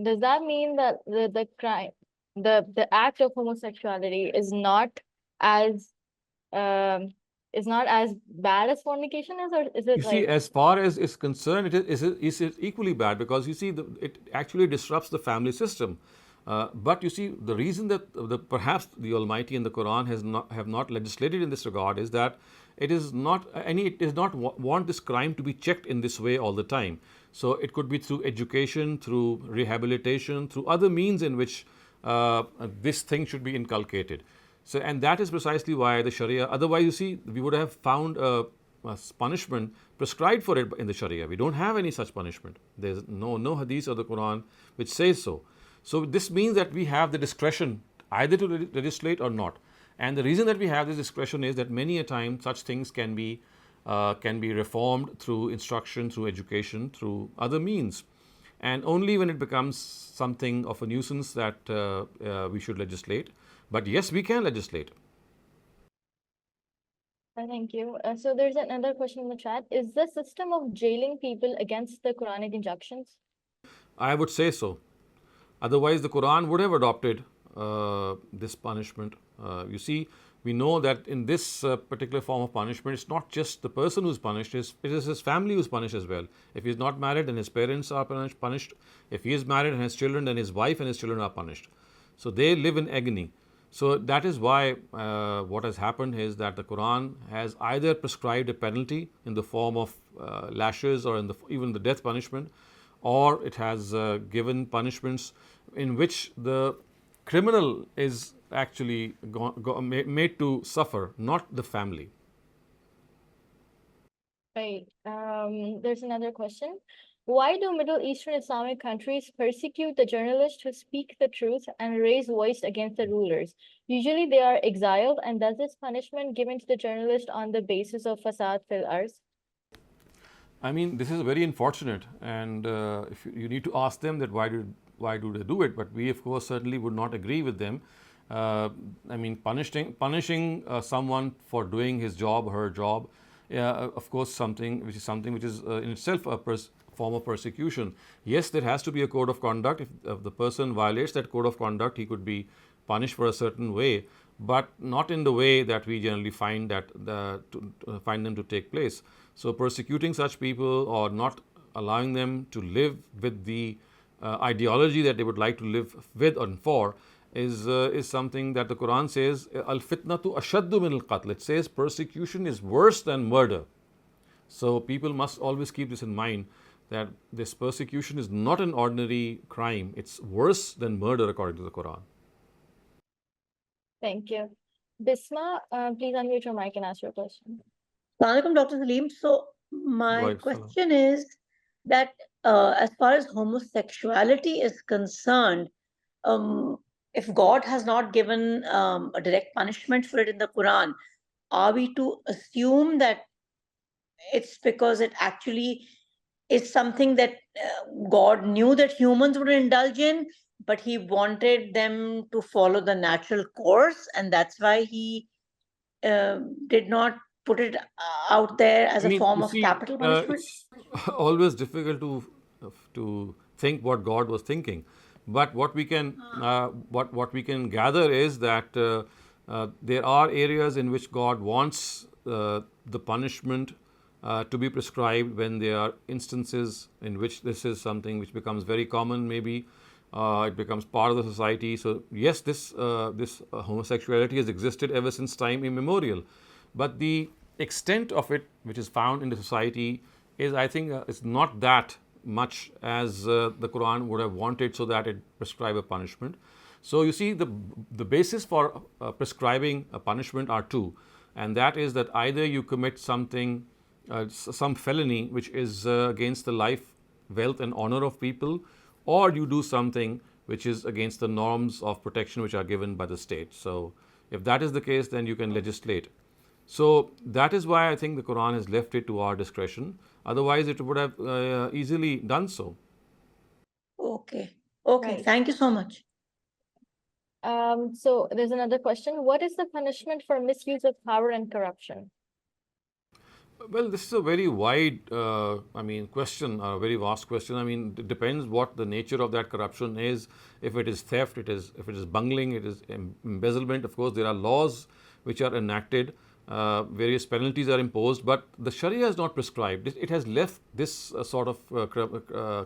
does that mean that the crime, the act of homosexuality is not as bad as fornication is, or is it You see, as far as is concerned, it is equally bad, because you see, it actually disrupts the family system. But you see, the reason that perhaps the Almighty in the Quran have not legislated in this regard is that it does not want this crime to be checked in this way all the time. So it could be through education, through rehabilitation, through other means in which this thing should be inculcated. So, and that is precisely why the Sharia, otherwise you see, we would have found a punishment prescribed for it in the Sharia. We don't have any such punishment. There's no hadith of the Quran which says so. So this means that we have the discretion either to legislate or not. And the reason that we have this discretion is that many a time such things can be reformed through instruction, through education, through other means. And only when it becomes something of a nuisance that we should legislate. But yes, we can legislate. Thank you. So there's another question in the chat. Is the system of jailing people against the Quranic injunctions? I would say so. Otherwise, the Quran would have adopted this punishment. You see, we know that in this particular form of punishment, it's not just the person who's punished, it is his family who's punished as well. If he's not married, then his parents are punished. If he is married and has children, then his wife and his children are punished. So they live in agony. So that is why what has happened is that the Quran has either prescribed a penalty in the form of lashes or even the death punishment, or it has given punishments in which the criminal is actually made to suffer, not the family. Right. There's another question. Why do Middle Eastern Islamic countries persecute the journalists who speak the truth and raise voice against the rulers? Usually they are exiled, and does this punishment given to the journalist on the basis of fasad fil ars? I mean, this is very unfortunate, and if you need to ask them that why do they do it, but we of course certainly would not agree with them. I mean, punishing someone for doing his job, her job, of course something which is in itself a form of persecution. Yes, there has to be a code of conduct. If the person violates that code of conduct, he could be punished for a certain way, but not in the way that we generally find find them to take place. So persecuting such people or not allowing them to live with the ideology that they would like to live with and for is something that the Quran says, al-fitnatu ashaddu min al-qatl. It says persecution is worse than murder. So people must always keep this in mind, that this persecution is not an ordinary crime. It's worse than murder according to the Quran. Thank you. Bisma, please unmute your mic and ask your question. Assalamualaikum, Dr. Saleem. So my question is that as far as homosexuality is concerned, if God has not given a direct punishment for it in the Quran, are we to assume that it's because it actually is something that God knew that humans would indulge in, but he wanted them to follow the natural course, and that's why he did not put it out there as I a mean, form you of see, capital punishment? it's always difficult to think what God was thinking, but what we can gather is that there are areas in which God wants the punishment to be prescribed when there are instances in which this is something which becomes very common. Maybe it becomes part of the society. So yes, this homosexuality has existed ever since time immemorial, but the extent of it which is found in the society is, I think, it's not that much as the Quran would have wanted, so that it prescribe a punishment. So you see, the basis for prescribing a punishment are two, and that is that either you commit something, some felony which is against the life, wealth, and honor of people, or you do something which is against the norms of protection which are given by the state. So if that is the case, then you can legislate. So that is why I think the Quran has left it to our discretion. Otherwise, it would have easily done so. Okay. Right. Thank you so much. So there's another question. What is the punishment for misuse of power and corruption? Well, this is a very wide, question, a very vast question. I mean, it depends what the nature of that corruption is. If it is theft, if it is bungling, it is embezzlement. Of course, there are laws which are enacted, various penalties are imposed, but the Sharia is not prescribed. It has left this sort of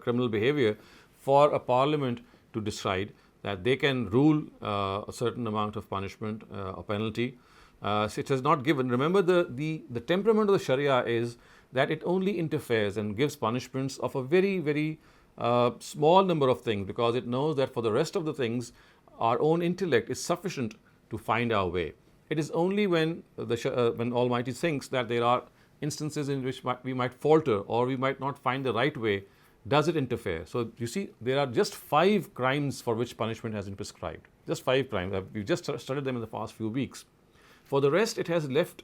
criminal behavior for a parliament to decide that they can rule a certain amount of punishment or penalty. So it has not given. Remember, the temperament of the Sharia is that it only interferes and gives punishments of a very, very small number of things, because it knows that for the rest of the things, our own intellect is sufficient to find our way. It is only when when Almighty thinks that there are instances in which we might falter or we might not find the right way, does it interfere. So you see, there are just 5 crimes for which punishment has been prescribed. Just 5 crimes. We've just studied them in the past few weeks. For the rest, it has left,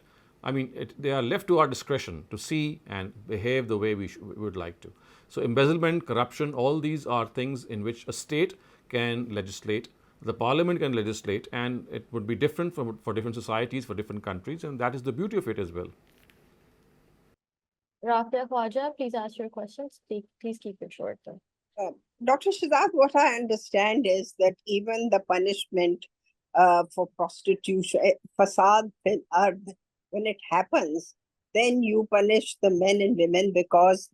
they are left to our discretion to see and behave the way we would like to. So embezzlement, corruption, all these are things in which a state can legislate, the parliament can legislate, and it would be different for different societies, for different countries, and that is the beauty of it as well. Rafia Khwaja, please ask your questions. Please keep it short, though. Dr. Shehzad, what I understand is that even the punishment for prostitution, fasad fil ard, when it happens, then you punish the men and women because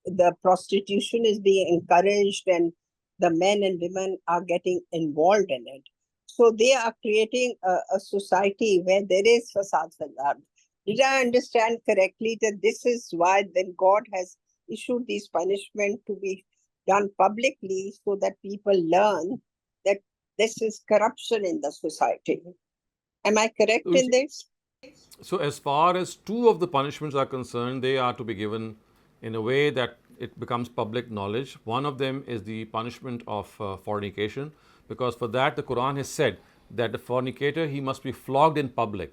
the prostitution is being encouraged and the men and women are getting involved in it. So they are creating a society where there is fasad fil ard. Did I understand correctly that this is why then God has issued these punishments to be done publicly so that people learn that this is corruption in the society? Am I correct in this? So as far as 2 of the punishments are concerned, they are to be given in a way that it becomes public knowledge. One of them is the punishment of fornication, because for that the Quran has said that the fornicator, he must be flogged in public.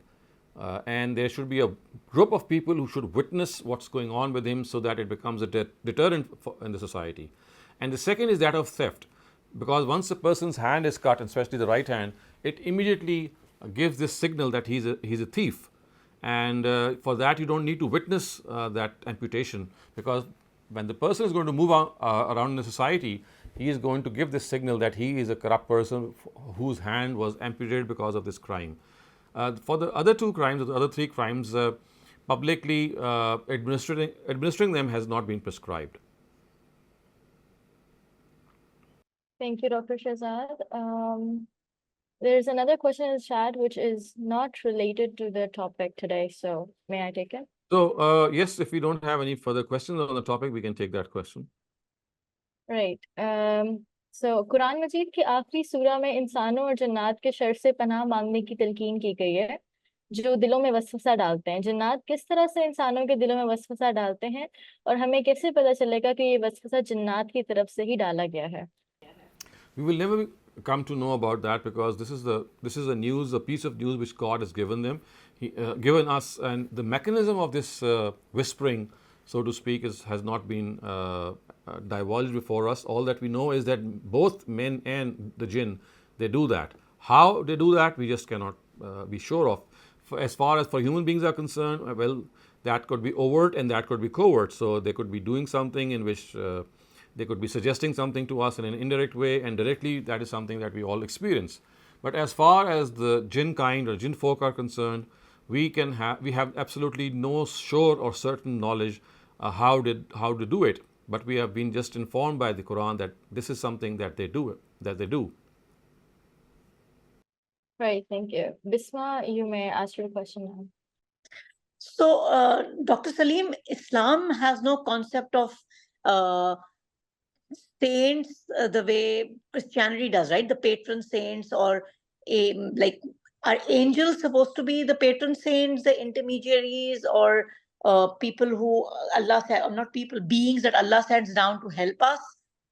And there should be a group of people who should witness what's going on with him, so that it becomes a deterrent in the society. And the second is that of theft, because once a person's hand is cut, especially the right hand, it immediately gives this signal that he's a thief. And for that, you don't need to witness that amputation, because when the person is going to move around in the society, he is going to give this signal that he is a corrupt person whose hand was amputated because of this crime. For the other 2 crimes, or the other 3 crimes, publicly administering them has not been prescribed. Thank you, Dr. Shehzad. There's another question in the chat which is not related to the topic today, so may I take it? So yes, if we don't have any further questions on the topic, we can take that question. Right. So Quran मजीद की आखिरी सूरा में इंसानों और जन्नात के sir से पनाह मांगने की तलकीन की गई है, जो दिलों में वसवसा डालते हैं। जन्नात किस तरह से इंसानों के दिलों में वसवसा डालते हैं, और हमें कैसे पता चलेगा कि ये वसवसा जन्नात की तरफ से ही डाला गया है? We will never come to know about that, because this is a news, a piece of news which God has given them, given us, and the mechanism of this whispering, so to speak, has not been divulged before us. All that we know is that both men and the jinn, they do that. How they do that, we just cannot be sure of. As far as for human beings are concerned, well, that could be overt and that could be covert. So they could be doing something in which they could be suggesting something to us in an indirect way, and directly that is something that we all experience. But as far as the jinn kind or jinn folk are concerned, we have absolutely no sure or certain knowledge how to do it. But we have been just informed by the Quran that this is something that they do. Right, thank you. Bisma, you may ask your question now. So, Dr. Saleem, Islam has no concept of saints the way Christianity does, right? The patron saints, or like, are angels supposed to be the patron saints, the intermediaries, or people who or not people, beings that Allah sends down to help us?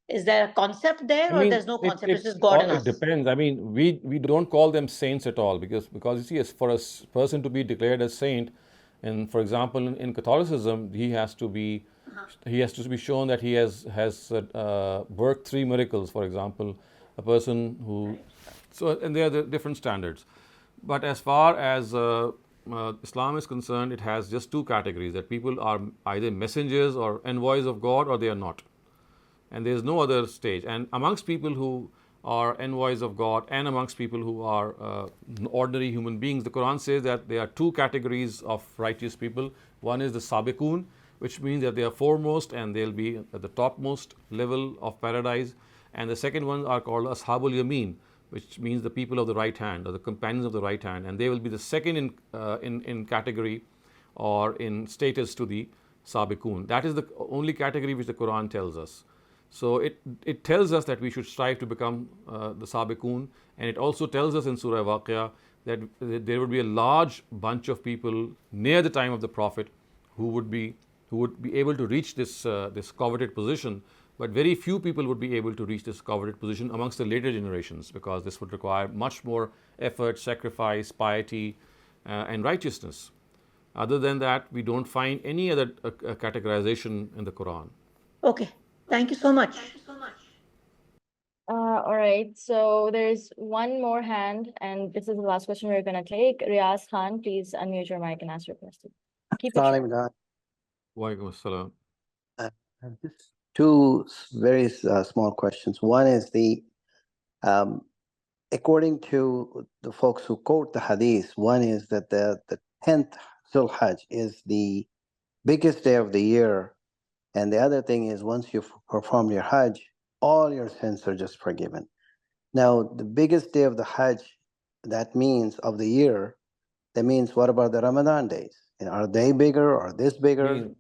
Is there a concept there, or there's no concept? It's just God and it us. depends. I mean, we don't call them saints at all, because you see, as for a person to be declared as saint, and for example, in Catholicism, he has to be shown that he has worked 3 miracles. For example, a person who, and there are the different standards. But as far as Islam is concerned, it has just 2 categories, that people are either messengers or envoys of God, or they are not. And there is no other stage. And amongst people who are envoys of God and amongst people who are ordinary human beings, the Quran says that there are 2 categories of righteous people. One is the Sabiqun, which means that they are foremost and they'll be at the topmost level of paradise. And the second ones are called Ashabul Yameen, which means the people of the right hand, or the companions of the right hand. And they will be the second in category or in status to the Sabiqun. That is the only category which the Quran tells us. So it tells us that we should strive to become the Sabiqun, and it also tells us in Surah Waqia that there would be a large bunch of people near the time of the Prophet who would be able to reach this coveted position, but very few people would be able to reach this coveted position amongst the later generations, because this would require much more effort, sacrifice, piety, and righteousness. Other than that, we don't find any other categorization in the Quran. Okay. Thank you so much. All right, so there's one more hand, and this is the last question we're going to take. Riaz Khan, please unmute your mic and ask your question. Keep it short. Walaikum assalam. Just 2 very small questions. One is according to the folks who quote the hadith, one is that the 10th Zulhajj is the biggest day of the year. And the other thing is, once you perform your Hajj, all your sins are just forgiven. Now, the biggest day of the Hajj, that means of the year, that means what about the Ramadan days? Are they bigger or this bigger?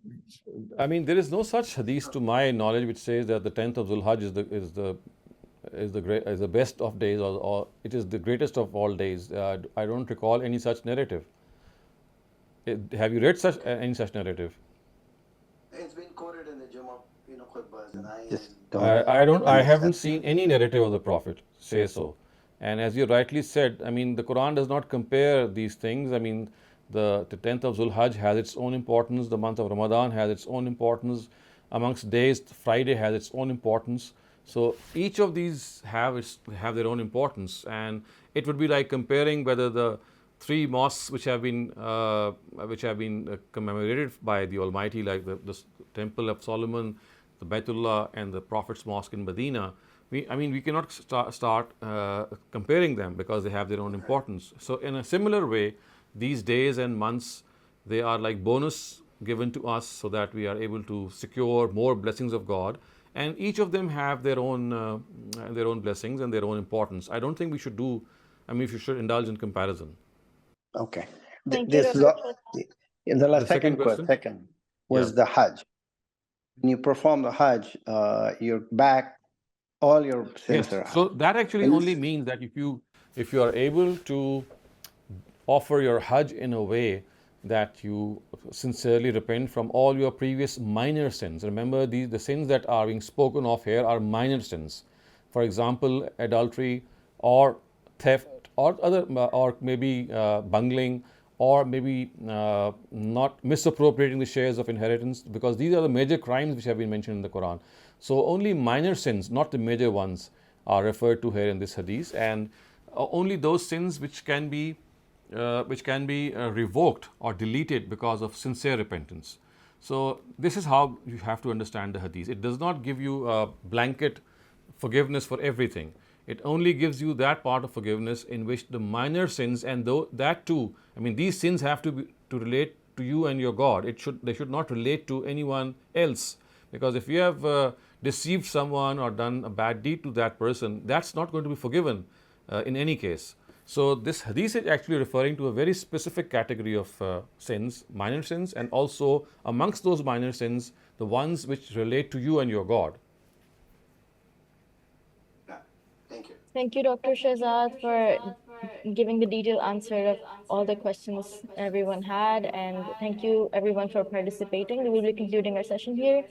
I mean, there is no such hadith to my knowledge which says that the 10th of Zulhajj is the best of days, or it is the greatest of all days. I don't recall any such narrative. Have you read any such narrative? It's been quoted in the Jummah, khutbahs, and I just don't. I haven't seen any narrative of the Prophet say so. And as you rightly said, I mean, the Quran does not compare these things. I mean, the 10th of Zulhajj has its own importance. The month of Ramadan has its own importance. Amongst days, Friday has its own importance. So each of these have their own importance, and it would be like comparing whether the 3 mosques which have been commemorated by the Almighty, like the Temple of Solomon, the Baitullah, and the Prophet's Mosque in Medina. We cannot start comparing them, because they have their own importance. So in a similar way, these days and months, they are like bonus given to us, so that we are able to secure more blessings of God. And each of them have their own blessings and their own importance. I don't think we should we should indulge in comparison. Okay. Thank This you, is the second question. Second was the Hajj. When you perform the Hajj, you're back, all your sins are out. So that actually only means that if you are able to offer your Hajj in a way that you sincerely repent from all your previous minor sins. Remember, the sins that are being spoken of here are minor sins. For example, adultery, or theft, or other, or maybe bungling, or maybe not misappropriating the shares of inheritance, because these are the major crimes which have been mentioned in the Quran. So only minor sins, not the major ones, are referred to here in this hadith, and only those sins which can be revoked or deleted because of sincere repentance. So this is how you have to understand the hadith. It does not give you a blanket forgiveness for everything. It only gives you that part of forgiveness in which the minor sins, and though that too, I mean, these sins have to relate to you and your God. They should not relate to anyone else, because if you have deceived someone or done a bad deed to that person, that's not going to be forgiven in any case. So this hadith is actually referring to a very specific category of sins, minor sins, and also amongst those minor sins, the ones which relate to you and your God. Thank you. Thank you, Dr. Shehzad, for giving the detailed answer of all the questions everyone had. And thank you, everyone, for participating. We will be concluding our session here.